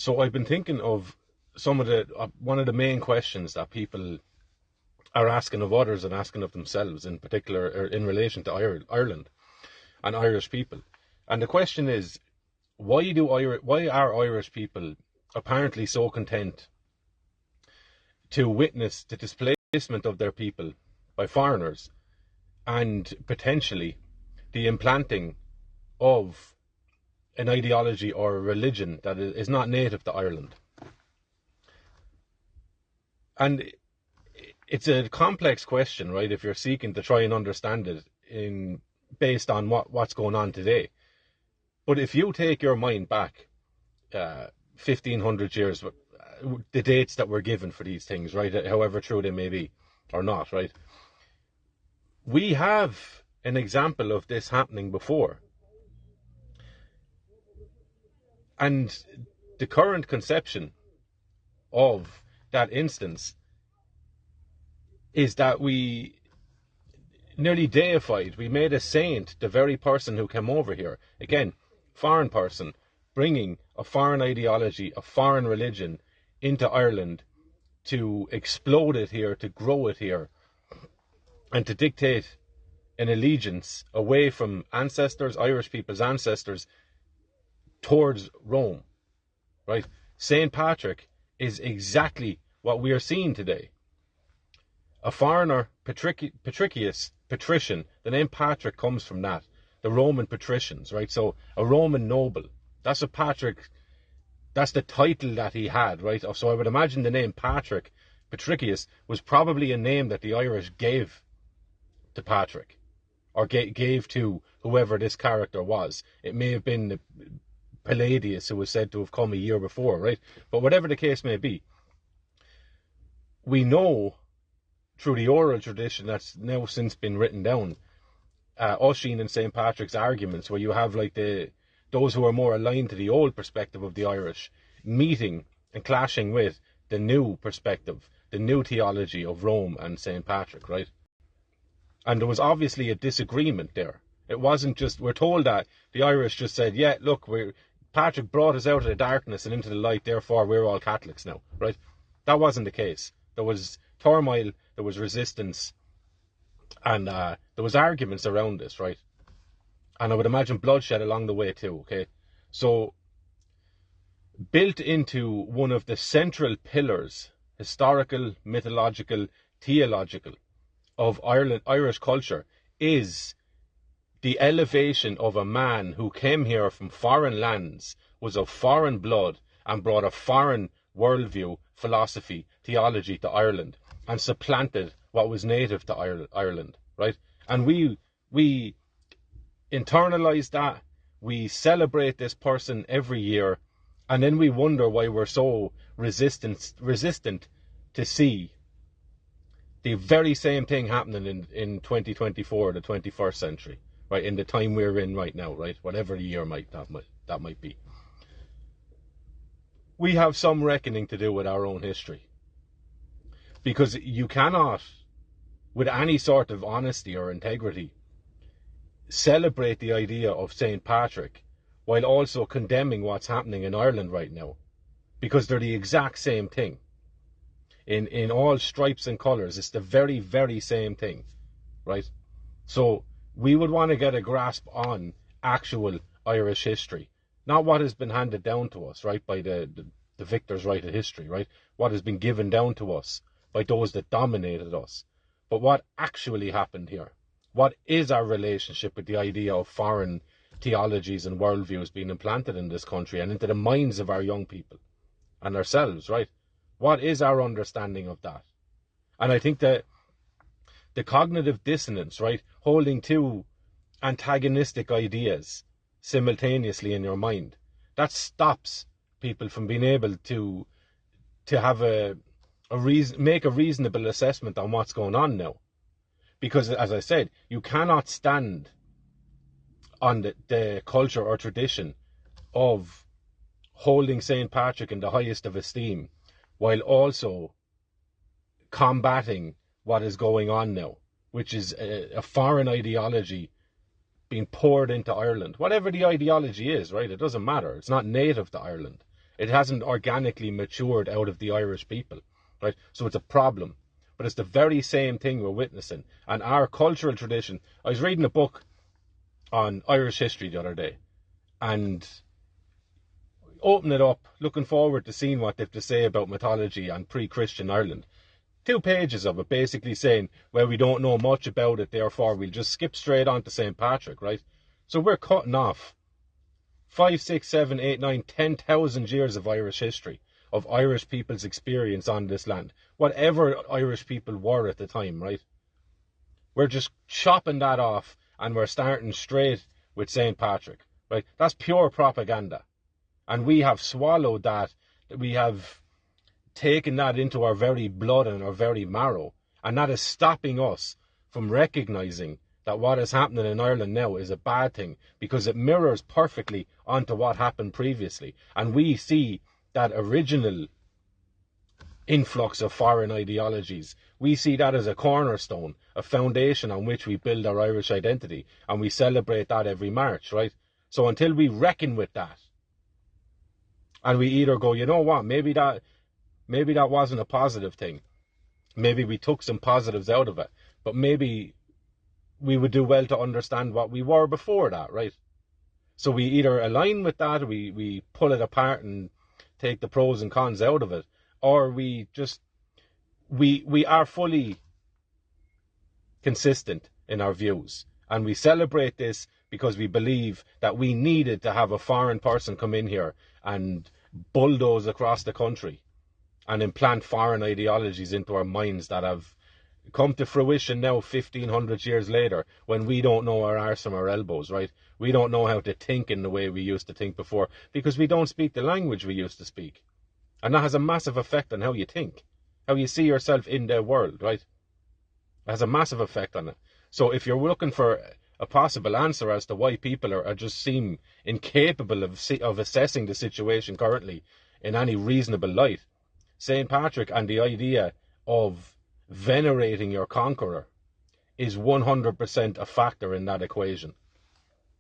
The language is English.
So I've been thinking of one of the main questions that people are asking of others and asking of themselves, in particular, in relation to Ireland and Irish people. And the question is, why are Irish people apparently so content to witness the displacement of their people by foreigners and potentially the implanting of an ideology or a religion that is not native to Ireland? And it's a complex question, right, if you're seeking to try and understand it based on what's going on today. But if you take your mind back 1,500 years, the dates that were given for these things, right, however true they may be or not, right, we have an example of this happening before. And the current conception of that instance is that we nearly deified, we made a saint the very person who came over here. Again, foreign person, bringing a foreign ideology, a foreign religion into Ireland to explode it here, to grow it here, and to dictate an allegiance away from ancestors, Irish people's ancestors, towards Rome, right? St. Patrick is exactly what we are seeing today. A foreigner, patrician, the name Patrick comes from that, the Roman patricians, right? So a Roman noble, that's what Patrick, that's the title that he had, right? So I would imagine the name Patrick, Patricius, was probably a name that the Irish gave to Patrick, or gave to whoever this character was. It may have been Palladius, who was said to have come a year before, right? But whatever the case may be, we know through the oral tradition that's now since been written down, Oisin and St. Patrick's arguments, where you have like those who are more aligned to the old perspective of the Irish meeting and clashing with the new perspective, the new theology of Rome and St. Patrick, right? And there was obviously a disagreement there. It wasn't just, we're told that the Irish just said, yeah, look, Patrick brought us out of the darkness and into the light, therefore we're all Catholics now, right? That wasn't the case. There was turmoil, there was resistance, and there was arguments around this, right? And I would imagine bloodshed along the way too, okay? So, built into one of the central pillars, historical, mythological, theological, of Irish culture, is the elevation of a man who came here from foreign lands, was of foreign blood, and brought a foreign worldview, philosophy, theology to Ireland, and supplanted what was native to Ireland, right? And we internalize that, we celebrate this person every year, and then we wonder why we're so resistant to see the very same thing happening in 2024, the 21st century, right? In the time we're in right now, right? Whatever the year that might be. We have some reckoning to do with our own history. Because you cannot, with any sort of honesty or integrity, celebrate the idea of St. Patrick while also condemning what's happening in Ireland right now. Because they're the exact same thing. In all stripes and colours, it's the very, very same thing, right? So we would want to get a grasp on actual Irish history, not what has been handed down to us, right, by the victors' right of history, right? What has been given down to us by those that dominated us, but what actually happened here. What is our relationship with the idea of foreign theologies and worldviews being implanted in this country and into the minds of our young people and ourselves, right? What is our understanding of that? And I think that the cognitive dissonance, right, holding two antagonistic ideas simultaneously in your mind, that stops people from being able to have make a reasonable assessment on what's going on now. Because, as I said, you cannot stand on the culture or tradition of holding St. Patrick in the highest of esteem while also combating what is going on now, which is a foreign ideology being poured into Ireland. Whatever the ideology is, right? It doesn't matter. It's not native to Ireland. It hasn't organically matured out of the Irish people, right? So it's a problem. But it's the very same thing we're witnessing. And our cultural tradition, I was reading a book on Irish history the other day, and open it up, looking forward to seeing what they have to say about mythology and pre-Christian Ireland. 2 pages of it basically saying, well, we don't know much about it, therefore we'll just skip straight on to St. Patrick, right? So we're cutting off 5, 6, 7, 8, 9, 10,000 years of Irish history, of Irish people's experience on this land. Whatever Irish people were at the time, right? We're just chopping that off, and we're starting straight with St. Patrick, right? That's pure propaganda. And we have swallowed that. We have taken that into our very blood and our very marrow. And that is stopping us from recognising that what is happening in Ireland now is a bad thing, because it mirrors perfectly onto what happened previously. And we see that original influx of foreign ideologies. We see that as a cornerstone, a foundation on which we build our Irish identity. And we celebrate that every March, right? So until we reckon with that, and we either go, you know what, maybe that wasn't a positive thing. Maybe we took some positives out of it. But maybe we would do well to understand what we were before that, right? So we either align with that, we pull it apart and take the pros and cons out of it, or we are fully consistent in our views. And we celebrate this because we believe that we needed to have a foreign person come in here and bulldoze across the country and implant foreign ideologies into our minds that have come to fruition now 1,500 years later, when we don't know our arse from our elbows, right? We don't know how to think in the way we used to think before, because we don't speak the language we used to speak. And that has a massive effect on how you think, how you see yourself in the world, right? It has a massive effect on it. So if you're looking for a possible answer as to why people are just seem incapable of assessing the situation currently in any reasonable light, St. Patrick and the idea of venerating your conqueror is 100% a factor in that equation.